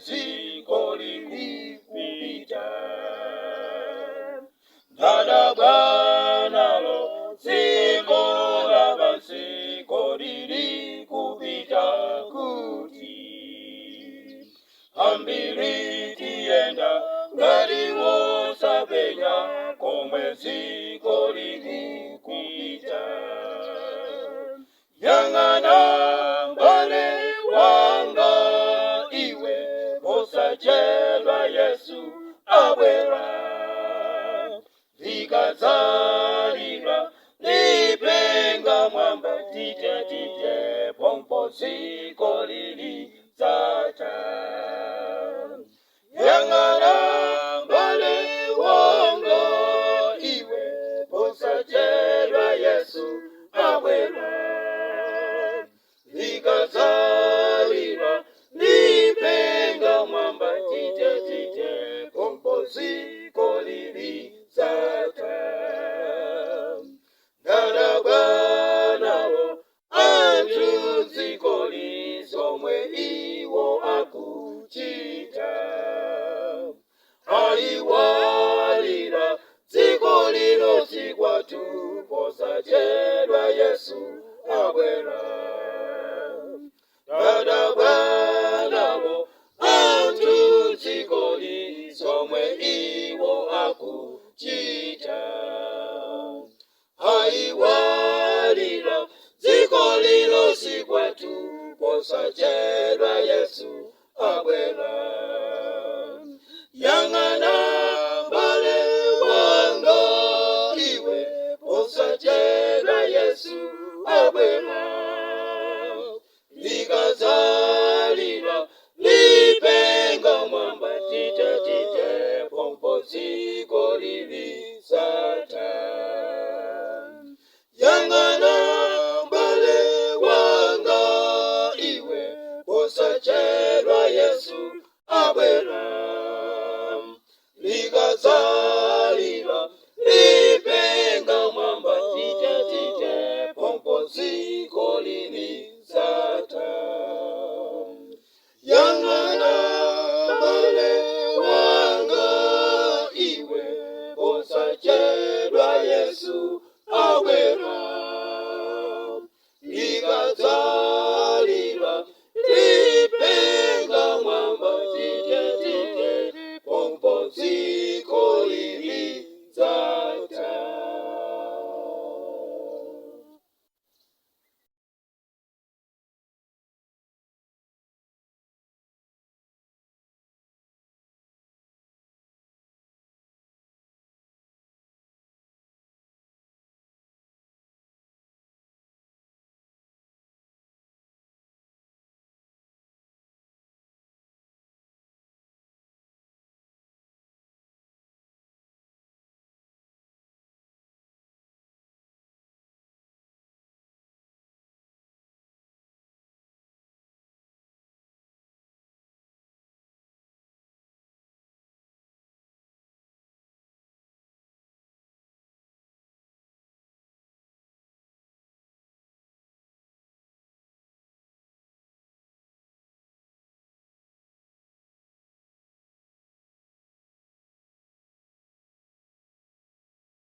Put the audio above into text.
dziko likupita. Ndadabwa nalo dziko lapansi kodi likupita kuti. Ambiri tiyenda ngati wosapenya komwe dziko likupita. Yang'ana mbale wanga iwe, posachedwa Yesu abwera. Likadzalira lipenga mwamba tite tite, pompo dziko lilidzacha. Yang'ana mbale wanga iwe, posachedwa Yesu abwera. Likadzalira lipenga mwamba tite tite, pompo dziko lilidzacha. Ndadabwa nawo anthu dziko lizomwe iwo akuchita. Ayiwalira dziko lino si kwathu, posachedwa Yesu abwera. Ndadabwa nawo anthu dziko lizomwe iwo akuchita. Ayiwalira dziko lino si kwathu, posachedwa Yesu abwera. Yang'ana mbale wanga iwe, posachedwa Yesu abwera. Likadzalira lipenga mwamba tite tite, pompo dziko lilidzacha. Yang'ana mbale wanga iwe, posachedwa Yesu abwera. Likadzalira